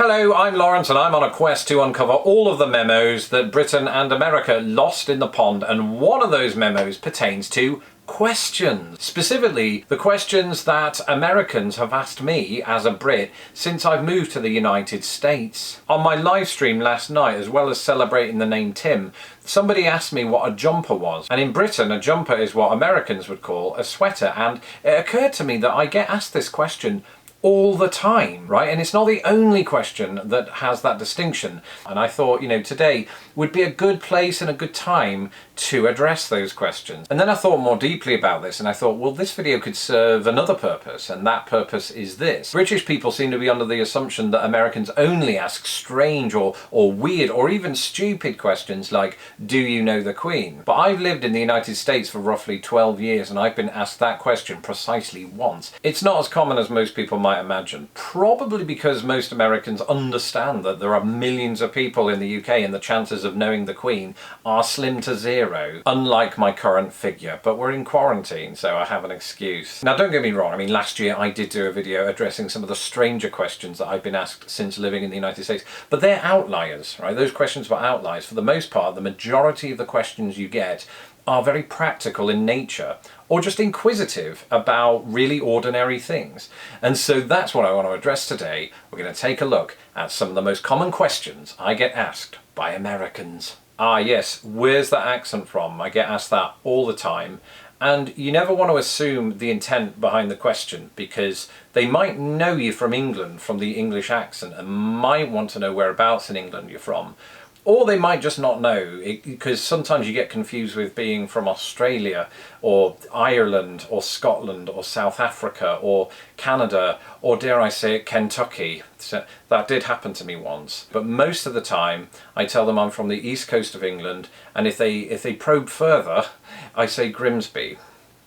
Hello, I'm Lawrence and I'm on a quest to uncover all of the memos that Britain and America lost in the pond, and one of those memos pertains to questions. Specifically, the questions that Americans have asked me as a Brit since I've moved to the United States. On my live stream last night, as well as celebrating the name Tim, somebody asked me what a jumper was. And in Britain, a jumper is what Americans would call a sweater. And it occurred to me that I get asked this question all the time, right? And it's not the only question that has that distinction. And I thought, today would be a good place and a good time to address those questions. And then I thought more deeply about this and I thought, well, this video could serve another purpose, and that purpose is this. British people seem to be under the assumption that Americans only ask strange or weird or even stupid questions like, do you know the Queen? But I've lived in the United States for roughly 12 years and I've been asked that question precisely once. It's not as common as most people might imagine, probably because most Americans understand that there are millions of people in the UK and the chances of knowing the Queen are slim to zero, unlike my current figure. But we're in quarantine, so I have an excuse. Now, don't get me wrong, last year I did do a video addressing some of the stranger questions that I've been asked since living in the United States, but they're outliers, right? Those questions were outliers. For the most part, the majority of the questions you get are very practical in nature, or just inquisitive about really ordinary things. And so that's what I want to address today. We're going to take a look at some of the most common questions I get asked by Americans. Ah yes, where's that accent from? I get asked that all the time. And you never want to assume the intent behind the question, because they might know you from England, from the English accent, and might want to know whereabouts in England you're from. Or they might just not know, because sometimes you get confused with being from Australia or Ireland or Scotland or South Africa or Canada or, dare I say it, Kentucky. So that did happen to me once. But most of the time I tell them I'm from the east coast of England, and if they probe further, I say Grimsby,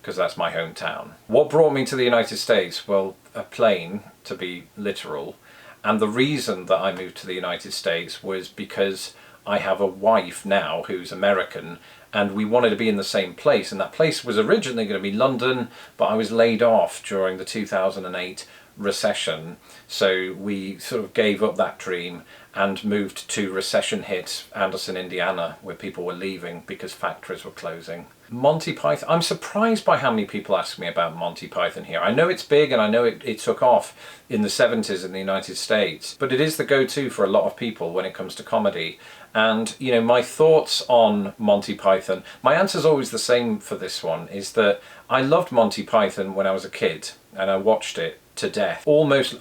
because that's my hometown. What brought me to the United States? Well, a plane, to be literal. And the reason that I moved to the United States was because I have a wife now who's American, and we wanted to be in the same place, and that place was originally going to be London, but I was laid off during the 2008 recession, so we sort of gave up that dream and moved to recession-hit Anderson, Indiana, where people were leaving because factories were closing. Monty Python. I'm surprised by how many people ask me about Monty Python here. I know it's big and I know it took off in the 70s in the United States, but it is the go-to for a lot of people when it comes to comedy. And, my thoughts on Monty Python, my answer's always the same for this one, is that I loved Monty Python when I was a kid and I watched it to death.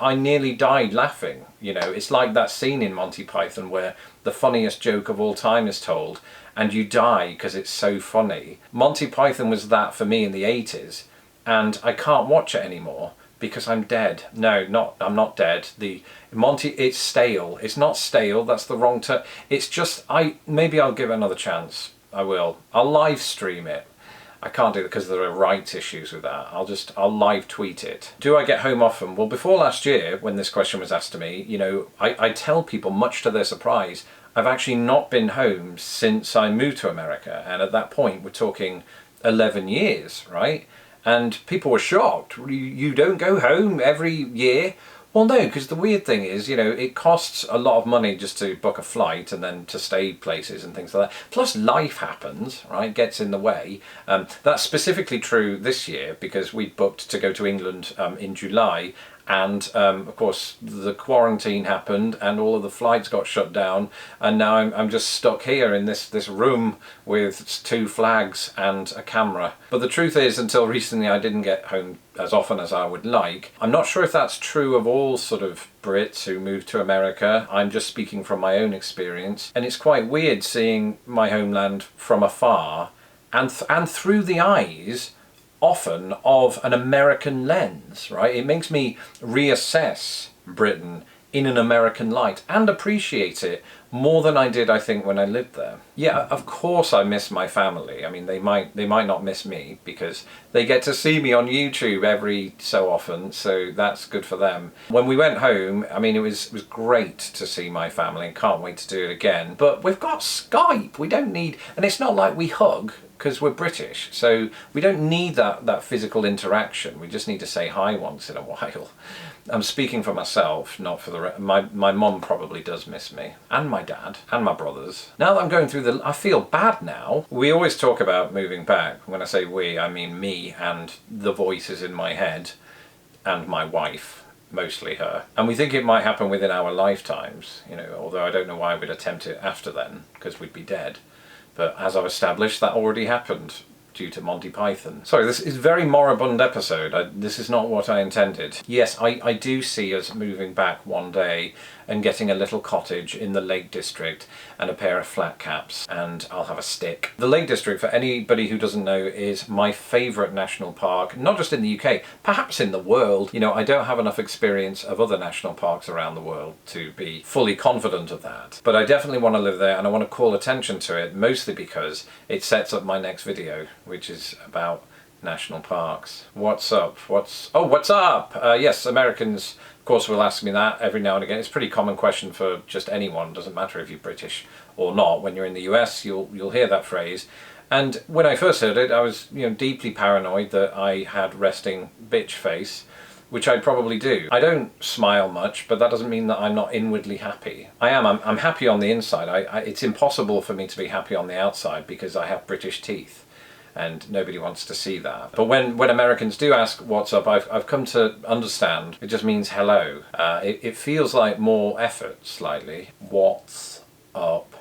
I nearly died laughing. It's like that scene in Monty Python where the funniest joke of all time is told and you die because it's so funny. Monty Python was that for me in the 80s, and I can't watch it anymore because I'm dead. No, I'm not dead. It's stale. It's not stale, that's the wrong term. It's just, maybe I'll give it another chance. I will. I'll live stream it. I can't do it because there are rights issues with that. I'll live tweet it. Do I get home often? Well, before last year, when this question was asked to me, I tell people, much to their surprise, I've actually not been home since I moved to America. And at that point, we're talking 11 years, right? And people were shocked. You don't go home every year? Well, no, because the weird thing is, it costs a lot of money just to book a flight and then to stay places and things like that. Plus life happens, right? Gets in the way. That's specifically true this year because we booked to go to England in July. And of course the quarantine happened and all of the flights got shut down, and now I'm just stuck here in this room with 2 flags and a camera. But the truth is, until recently I didn't get home as often as I would like. I'm not sure if that's true of all sort of Brits who move to America. I'm just speaking from my own experience, and it's quite weird seeing my homeland from afar and through the eyes often of an American lens, right? It makes me reassess Britain in an American light and appreciate it more than I did, I think, when I lived there. Yeah, of course I miss my family. They might not miss me because they get to see me on YouTube every so often, so that's good for them. When we went home, it was great to see my family and can't wait to do it again. But we've got Skype. We don't need, and it's not like we hug, because we're British. So we don't need that physical interaction. We just need to say hi once in a while. I'm speaking for myself, not for the my mum probably does miss me, and my dad, and my brothers. Now that I'm going through I feel bad now. We always talk about moving back. When I say we, I mean me and the voices in my head, and my wife, mostly her. And we think it might happen within our lifetimes, you know, although I don't know why we'd attempt it after then, because we'd be dead. But as I've established, that already happened due to Monty Python. Sorry, this is a very moribund episode. This is not what I intended. Yes, I do see us moving back one day and getting a little cottage in the Lake District and a pair of flat caps, and I'll have a stick. The Lake District, for anybody who doesn't know, is my favourite national park, not just in the UK, perhaps in the world. You know, I don't have enough experience of other national parks around the world to be fully confident of that. But I definitely want to live there, and I want to call attention to it, mostly because it sets up my next video, which is about national parks. What's up? What's up? Yes, Americans, of course, will ask me that every now and again. It's a pretty common question for just anyone. It doesn't matter if you're British or not. When you're in the US, you'll hear that phrase. And when I first heard it, I was, you know, deeply paranoid that I had resting bitch face, which I probably do. I don't smile much, but that doesn't mean that I'm not inwardly happy. I'm happy on the inside. It's impossible for me to be happy on the outside because I have British teeth. And nobody wants to see that. But when Americans do ask what's up, I've come to understand it just means hello. It feels like more effort, slightly. What's up?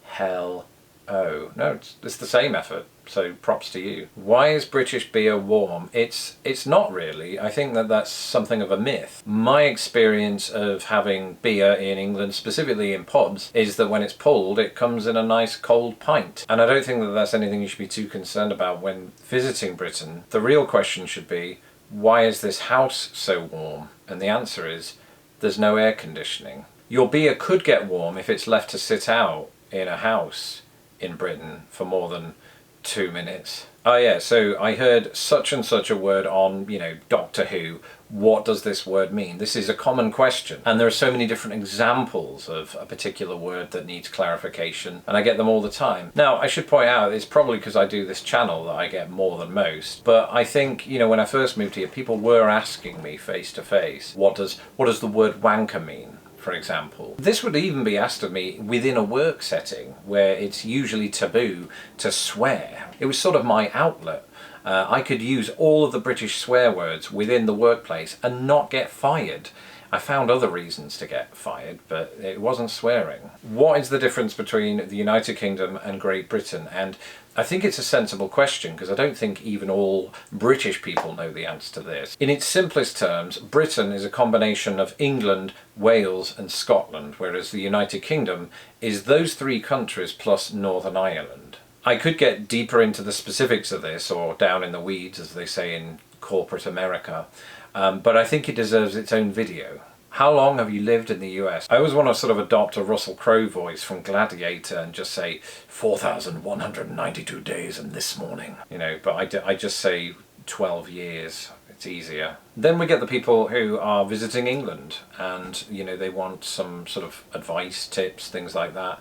Hell oh. No, it's the same effort, so props to you. Why is British beer warm? It's not really. I think that's something of a myth. My experience of having beer in England, specifically in pubs, is that when it's pulled, it comes in a nice cold pint. And I don't think that that's anything you should be too concerned about when visiting Britain. The real question should be, why is this house so warm? And the answer is, there's no air conditioning. Your beer could get warm if it's left to sit out in a house in Britain for more than 2 minutes. Oh yeah, so I heard such and such a word on, you know, Doctor Who. What does this word mean? This is a common question, and there are so many different examples of a particular word that needs clarification, and I get them all the time. Now, I should point out, it's probably because I do this channel that I get more than most, but I think, you know, when I first moved here, people were asking me face to face, what does the word wanker mean? For example. This would even be asked of me within a work setting where it's usually taboo to swear. It was sort of my outlet. I could use all of the British swear words within the workplace and not get fired. I found other reasons to get fired, but it wasn't swearing. What is the difference between the United Kingdom and Great Britain? And I think it's a sensible question because I don't think even all British people know the answer to this. In its simplest terms, Britain is a combination of England, Wales and Scotland, whereas the United Kingdom is those three countries plus Northern Ireland. I could get deeper into the specifics of this, or down in the weeds as they say in corporate America, but I think it deserves its own video. How long have you lived in the US? I always want to sort of adopt a Russell Crowe voice from Gladiator and just say 4,192 days and this morning. You know, but I just say 12 years. It's easier. Then we get the people who are visiting England and, you know, they want some sort of advice, tips, things like that.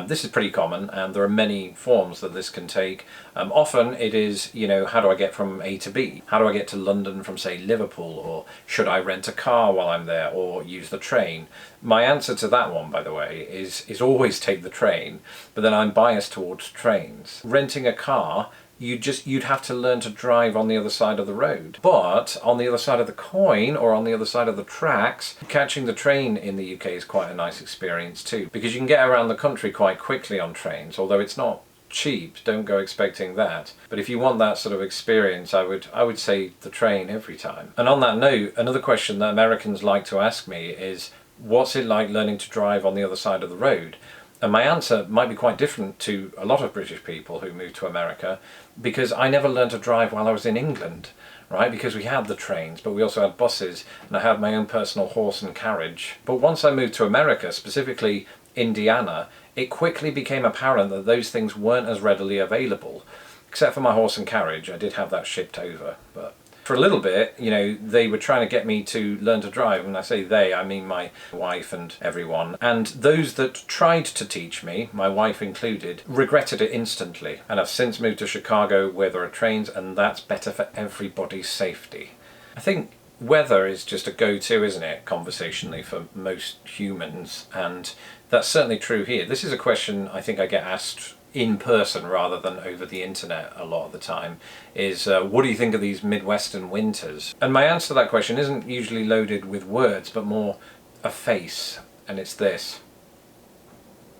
This is pretty common, and there are many forms that this can take. Often it is, you know, how do I get from A to B? How do I get to London from, say, Liverpool? Or should I rent a car while I'm there or use the train? My answer to that one, by the way, is always take the train, but then I'm biased towards trains. Renting a car, you'd have to learn to drive on the other side of the road. But on the other side of the coin, or on the other side of the tracks, catching the train in the UK is quite a nice experience too, because you can get around the country quite quickly on trains, although it's not cheap, don't go expecting that. But if you want that sort of experience, I would say the train every time. And on that note, another question that Americans like to ask me is, what's it like learning to drive on the other side of the road? And my answer might be quite different to a lot of British people who moved to America, because I never learned to drive while I was in England, right? Because we had the trains, but we also had buses, and I had my own personal horse and carriage. But once I moved to America, specifically Indiana, it quickly became apparent that those things weren't as readily available. Except for my horse and carriage, I did have that shipped over, but For a little bit, you know, they were trying to get me to learn to drive. When I say they, I mean my wife and everyone. And those that tried to teach me, my wife included, regretted it instantly. And I've since moved to Chicago where there are trains, and that's better for everybody's safety. I think weather is just a go-to, isn't it, conversationally for most humans, and that's certainly true here. This is a question I think I get asked in person rather than over the internet a lot of the time, is what do you think of these Midwestern winters? And my answer to that question isn't usually loaded with words, but more a face, and it's this.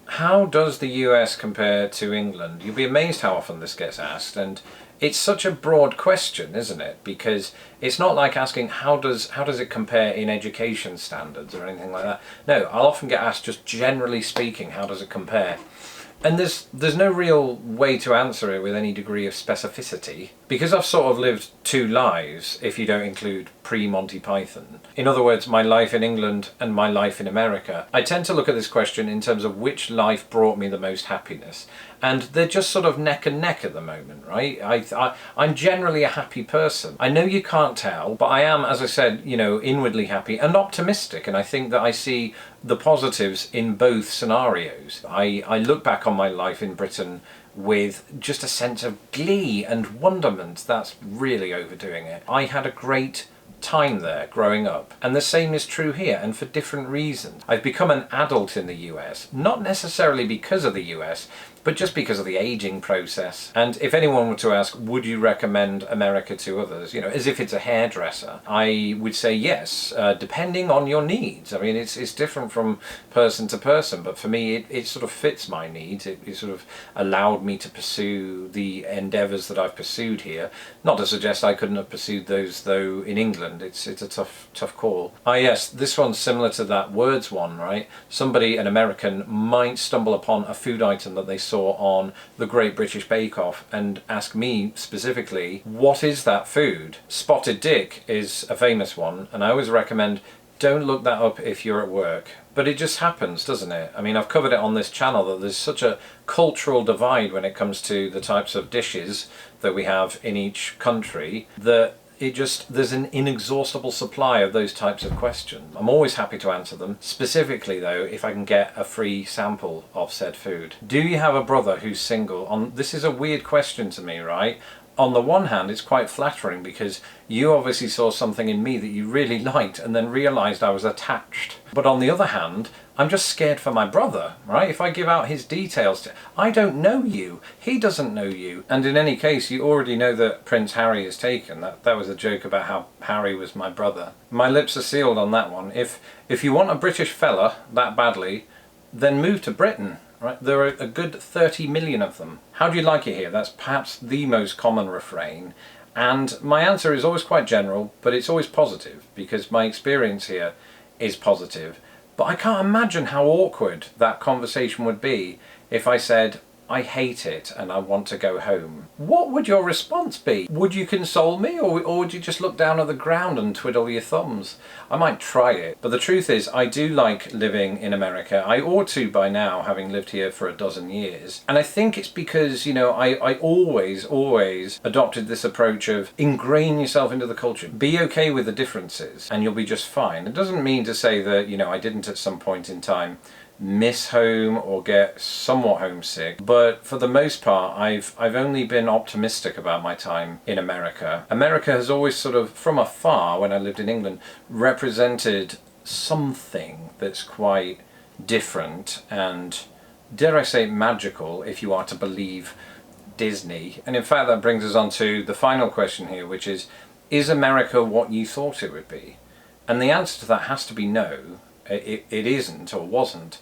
How does the US compare to England? You'll be amazed how often this gets asked, and it's such a broad question, isn't it? Because it's not like asking how does it compare in education standards or anything like that. No, I'll often get asked, just generally speaking, how does it compare? And there's no real way to answer it with any degree of specificity, because I've sort of lived two lives, if you don't include pre-Monty Python. In other words, my life in England and my life in America. I tend to look at this question in terms of which life brought me the most happiness. And they're just sort of neck and neck at the moment, right? I'm generally a happy person. I know you can't tell, but I am, as I said, you know, inwardly happy and optimistic. And I think that I see the positives in both scenarios. I look back on my life in Britain with just a sense of glee and wonderment. That's really overdoing it. I had a great time there growing up, and the same is true here, and for different reasons. I've become an adult in the US, not necessarily because of the US, but just because of the aging process. And if anyone were to ask, would you recommend America to others, you know, as if it's a hairdresser, I would say yes, depending on your needs. I mean, it's different from person to person, but for me, it sort of fits my needs. It sort of allowed me to pursue the endeavours that I've pursued here. Not to suggest I couldn't have pursued those, though, in England. It's a tough call. Ah, yes, this one's similar to that words one, right? Somebody, an American, might stumble upon a food item that they saw on the Great British Bake Off and ask me specifically, what is that food? Spotted dick is a famous one, and I always recommend don't look that up if you're at work. But it just happens, doesn't it? I mean, I've covered it on this channel that there's such a cultural divide when it comes to the types of dishes that we have in each country that there's an inexhaustible supply of those types of questions. I'm always happy to answer them, specifically though if I can get a free sample of said food. Do you have a brother who's single? This is a weird question to me, right? On the one hand, it's quite flattering because you obviously saw something in me that you really liked and then realised I was attached. But on the other hand, I'm just scared for my brother, right? If I give out his details, I don't know you, he doesn't know you. And in any case, you already know that Prince Harry is taken. That was a joke about how Harry was my brother. My lips are sealed on that one. If you want a British fella that badly, then move to Britain. Right? There are a good 30 million of them. How do you like it here? That's perhaps the most common refrain. And my answer is always quite general, but it's always positive, because my experience here is positive. But I can't imagine how awkward that conversation would be if I said, I hate it and I want to go home. What would your response be? Would you console me, or would you just look down at the ground and twiddle your thumbs? I might try it, but the truth is I do like living in America. I ought to by now, having lived here for a dozen years. And I think it's because, you know, I always adopted this approach of ingrain yourself into the culture. Be okay with the differences and you'll be just fine. It doesn't mean to say that, you know, I didn't at some point in time miss home or get somewhat homesick, but for the most part I've only been optimistic about my time in America. America has always sort of, from afar when I lived in England, represented something that's quite different and, dare I say, magical, if you are to believe Disney. And in fact that brings us on to the final question here, which is America what you thought it would be? And the answer to that has to be no. It isn't or wasn't,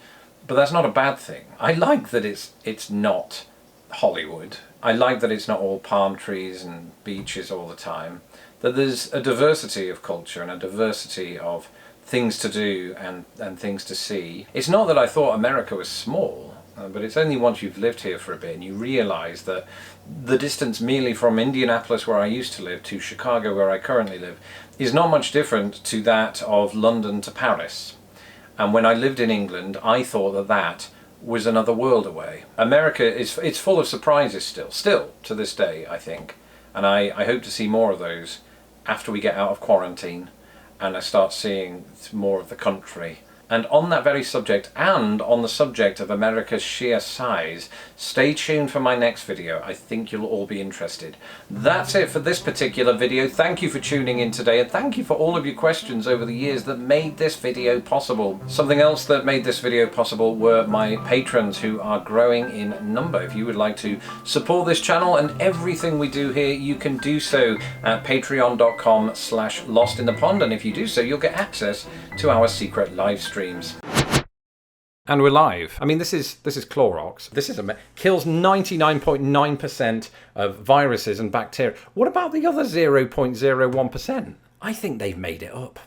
but that's not a bad thing. I like that it's not Hollywood. I like that it's not all palm trees and beaches all the time. That there's a diversity of culture and a diversity of things to do and things to see. It's not that I thought America was small, but it's only once you've lived here for a bit and you realise that the distance merely from Indianapolis, where I used to live, to Chicago, where I currently live, is not much different to that of London to Paris. And when I lived in England, I thought that was another world away. America it's full of surprises still to this day, I think. And I hope to see more of those after we get out of quarantine and I start seeing more of the country. And on that very subject, and on the subject of America's sheer size, stay tuned for my next video. I think you'll all be interested. That's it for this particular video. Thank you for tuning in today, and thank you for all of your questions over the years that made this video possible. Something else that made this video possible were my patrons, who are growing in number. If you would like to support this channel and everything we do here, you can do so at patreon.com/lostinthepond, and if you do so, you'll get access to our secret live streams. And we're live. I mean, this is Clorox. This is kills 99.9% of viruses and bacteria. What about the other 0.01%? I think they've made it up.